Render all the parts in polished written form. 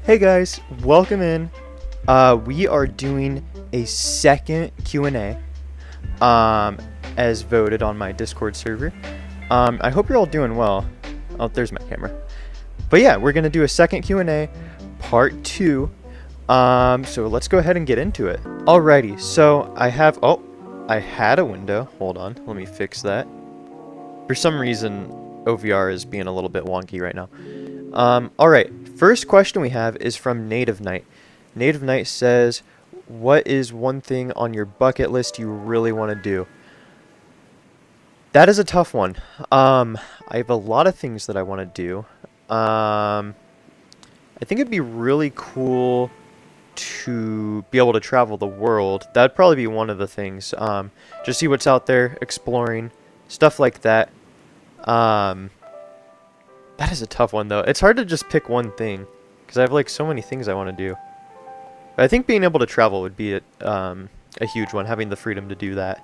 Hey guys, welcome in. We are doing a second Q&A, as voted on my Discord server. I hope you're all doing well. Oh, there's my camera. But yeah, we're gonna do a second Q&A, part 2. So let's go ahead and get into it. Alrighty, so I had a window. Hold on, let me fix that. For some reason, OVR is being a little bit wonky right now. Alright, first question we have is from Native Knight. Native Knight says, what is one thing on your bucket list you really want to do? That is a tough one. I have a lot of things that I want to do. I think it'd be really cool to be able to travel the world. That'd probably be one of the things. Just see what's out there, exploring, stuff like that. That is a tough one, though. It's hard to just pick one thing, because I have, like, so many things I want to do. But I think being able to travel would be a huge one, having the freedom to do that.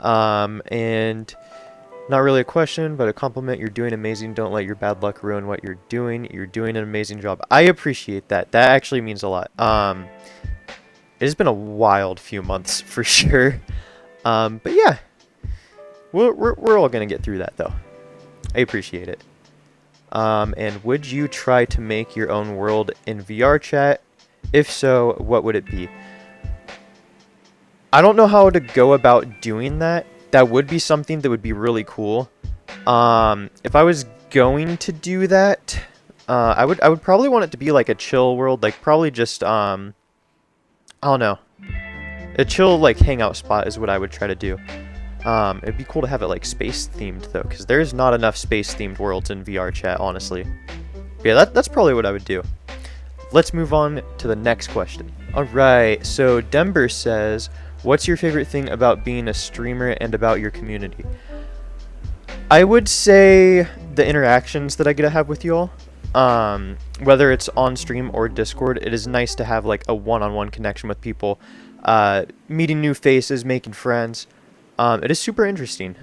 And not really a question, but a compliment. You're doing amazing. Don't let your bad luck ruin what you're doing. You're doing an amazing job. I appreciate that. That actually means a lot. It has been a wild few months, for sure. But yeah, we're all going to get through that, though. I appreciate it. And would you try to make your own world in VRChat? If so, what would it be? I don't know how to go about doing that. That would be something that would be really cool. If I was going to do that, I would probably want it to be like a chill world, like probably just I don't know. A chill like hangout spot is what I would try to do. It'd be cool to have it like space themed though, because there's not enough space themed worlds in VRChat, honestly. But yeah, that's probably what I would do. Let's move on to the next question. Alright, so Denver says, what's your favorite thing about being a streamer and about your community? I would say the interactions that I get to have with you all. Whether it's on stream or Discord, it is nice to have like a one-on-one connection with people. Meeting new faces, making friends. It is super interesting.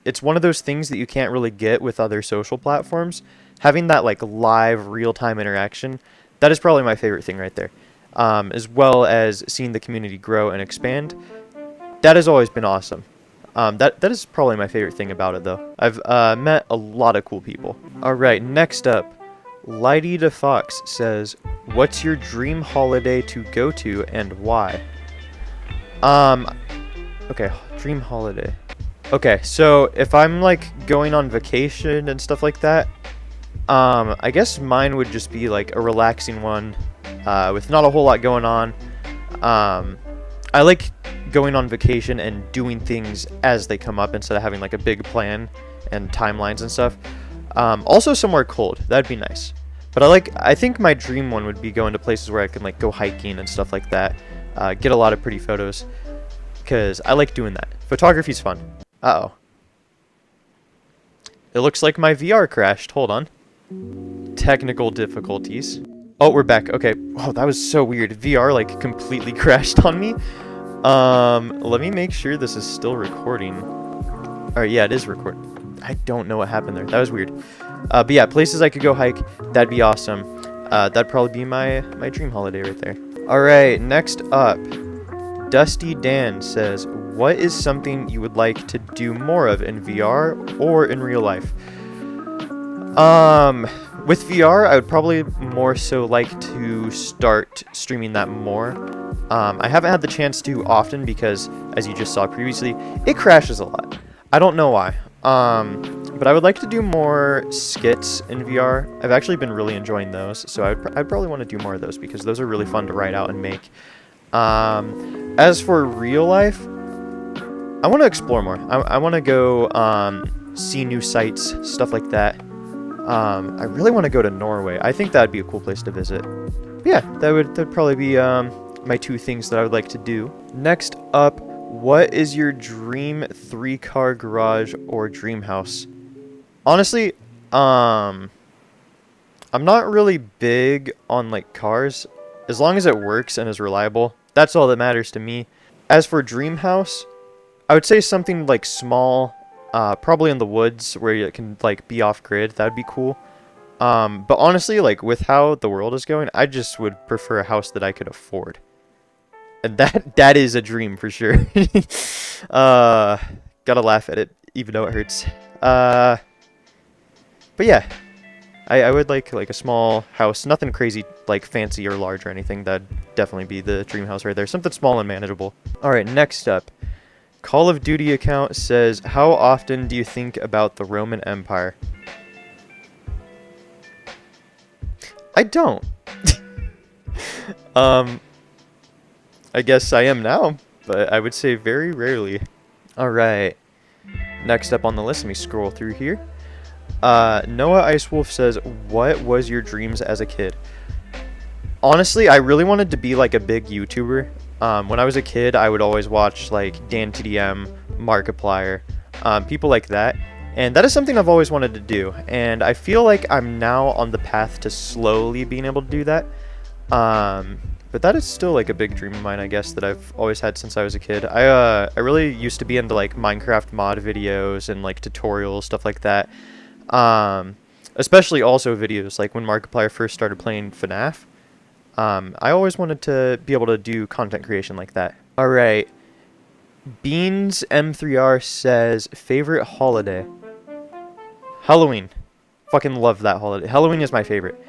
It's one of those things that you can't really get with other social platforms. Having that like live real-time interaction, that is probably my favorite thing right there. As well as seeing the community grow and expand. That has always been awesome. That is probably my favorite thing about it though. I've met a lot of cool people. Alright, next up, Lighty the Fox says, what's your dream holiday to go to and why? Okay, dream holiday. Okay, so if I'm like going on vacation and stuff like that, I guess mine would just be like a relaxing one, with not a whole lot going on. I like going on vacation and doing things as they come up instead of having like a big plan and timelines and stuff. Also somewhere cold, that'd be nice. But I think my dream one would be going to places where I can like go hiking and stuff like that, get a lot of pretty photos. Because I like doing that. Photography's fun. Uh-oh. It looks like my VR crashed. Hold on. Technical difficulties. Oh, we're back. Okay. Oh, that was so weird. VR, like, completely crashed on me. Let me make sure this is still recording. Alright, yeah, it is recording. I don't know what happened there. That was weird. But yeah, places I could go hike. That'd be awesome. That'd probably be my dream holiday right there. Alright, next up. Dusty Dan says, what is something you would like to do more of in VR or in real life? With VR, I would probably more so like to start streaming that more. I haven't had the chance to often because, as you just saw previously, it crashes a lot. I don't know why. But I would like to do more skits in VR. I've actually been really enjoying those, so I'd probably want to do more of those because those are really fun to write out and make. As for real life, I want to explore more. I want to go see new sites, stuff like that. I really want to go to Norway. I think that'd be a cool place to visit. But yeah, that'd probably be my two things that I would like to do. Next up, what is your dream 3-car garage or dream house? Honestly, I'm not really big on like cars. As long as it works and is reliable, that's all that matters to me. As for dream house, I would say something like small, probably in the woods where it can like be off grid. That'd be cool. But honestly, like with how the world is going, I just would prefer a house that I could afford. And that is a dream for sure. Gotta laugh at it, even though it hurts. But yeah, I would like a small house, nothing crazy like fancy or large or anything. That'd definitely be the dream house right there. Something small and manageable. All right, next up, Call of Duty account says, how often do you think about the Roman Empire? I don't. I guess I am now, but I would say very rarely. All right, next up on the list, let me scroll through here. Noah Icewolf says, what was your dreams as a kid? Honestly, I really wanted to be like a big YouTuber. When I was a kid, I would always watch like DanTDM, Markiplier, people like that. And that is something I've always wanted to do. And I feel like I'm now on the path to slowly being able to do that. But that is still like a big dream of mine, I guess, that I've always had since I was a kid. I really used to be into like Minecraft mod videos and like tutorials, stuff like that. Especially also videos like when Markiplier first started playing FNAF. I always wanted to be able to do content creation like that. All right. Beans M3R says, favorite holiday? Halloween. Fucking love that holiday. Halloween is my favorite.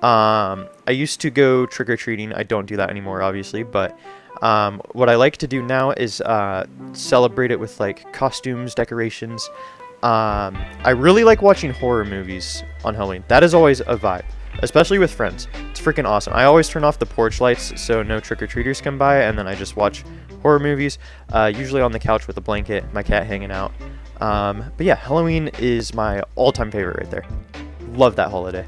I used to go trick-or-treating. I don't do that anymore, obviously, but what I like to do now is celebrate it with like costumes, decorations. I really like watching horror movies on Halloween. That is always a vibe, especially with friends. It's freaking awesome. I always turn off the porch lights so no trick-or-treaters come by, and then I just watch horror movies, usually on the couch with a blanket, my cat hanging out. But yeah, Halloween is my all-time favorite right there. Love that holiday.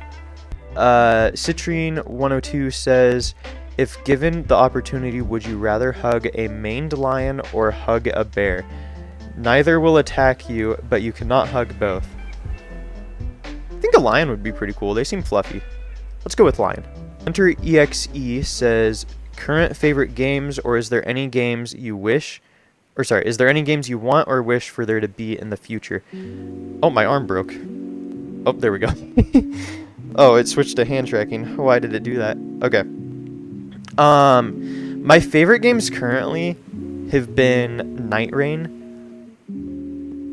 Citrine102 says, if given the opportunity, would you rather hug a maned lion or hug a bear? Neither will attack you, but you cannot hug both. I think a lion would be pretty cool. They seem fluffy. Let's go with lion. Hunter EXE says, current favorite games, or is there any games you wish, or sorry, is there any games you want or wish for there to be in the future? Oh, my arm broke. Oh, there we go. Oh, it switched to hand tracking. Why did it do that? Okay. My favorite games currently have been Night Rain.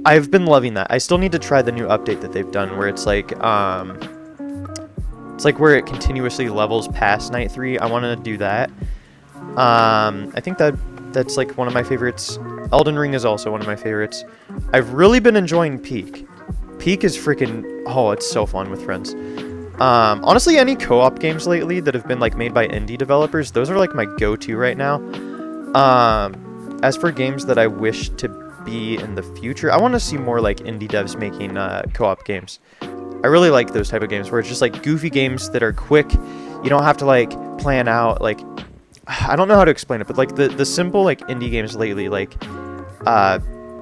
I've been loving that. I still need to try the new update that they've done where it's like where it continuously levels past Night 3. I want to do that. I think that's like one of my favorites. Elden Ring is also one of my favorites. I've really been enjoying Peak. Peak is freaking, oh, it's so fun with friends. Honestly, any co-op games lately that have been like made by indie developers, those are like my go-to right now. As for games that I wish to be in the future, I want to see more like indie devs making co-op games. I really like those type of games where it's just like goofy games that are quick. You don't have to like plan out, like, I don't know how to explain it, but like the simple like indie games lately, like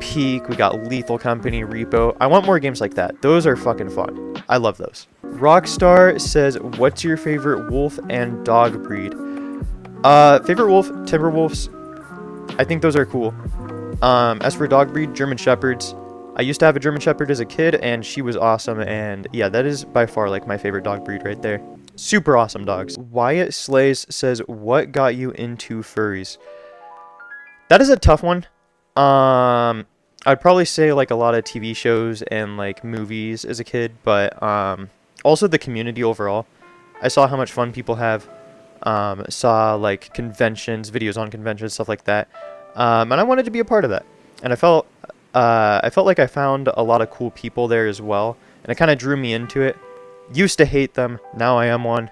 Peak, we got Lethal Company, Repo. I want more games like that. Those are fucking fun. I love those. Rockstar says, what's your favorite wolf and dog breed? Favorite wolf, Timberwolves. I think those are cool. As for dog breed, German Shepherds. I used to have a German Shepherd as a kid, and she was awesome, and yeah, that is by far like my favorite dog breed right there. Super awesome dogs. Wyatt Slays says, what got you into furries? That is a tough one. I'd probably say like a lot of TV shows and like movies as a kid, but also the community overall. I saw how much fun people have. Saw like conventions, videos on conventions, stuff like that. And I wanted to be a part of that. And I felt like I found a lot of cool people there as well, and it kind of drew me into it. Used to hate them, now I am one.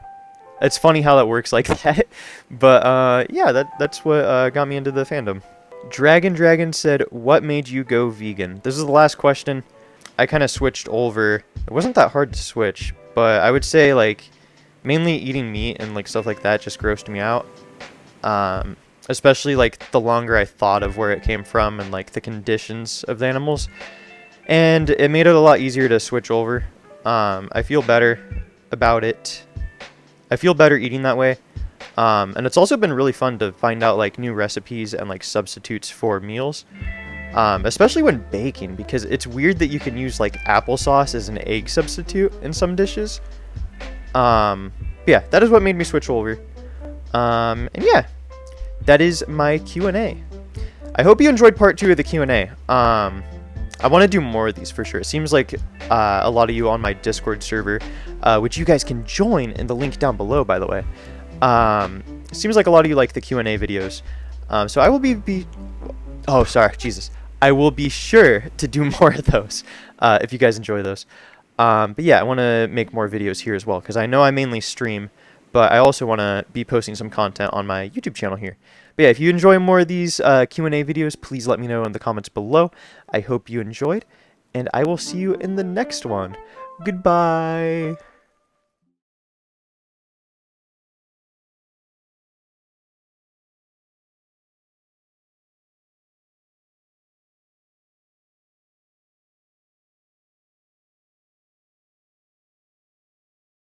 It's funny how that works like that, but yeah, that's what got me into the fandom. Dragon said, what made you go vegan? This is the last question. I kind of switched over. It wasn't that hard to switch, but I would say like mainly eating meat and like stuff like that just grossed me out. Especially like the longer I thought of where it came from and like the conditions of the animals, and it made it a lot easier to switch over. I feel better about it. I feel better eating that way. And it's also been really fun to find out like new recipes and like substitutes for meals, especially when baking, because it's weird that you can use like applesauce as an egg substitute in some dishes. Yeah, that is what made me switch over. And yeah, that is my Q&A. I hope you enjoyed part 2 of the Q&A. I want to do more of these for sure. It seems like a lot of you on my Discord server, which you guys can join in the link down below, by the way. It seems like a lot of you like the Q&A videos. So I will oh, sorry, Jesus. I will be sure to do more of those if you guys enjoy those. But yeah, I want to make more videos here as well because I know I mainly stream, but I also want to be posting some content on my YouTube channel here. But yeah, if you enjoy more of these Q&A videos, please let me know in the comments below. I hope you enjoyed, and I will see you in the next one. Goodbye!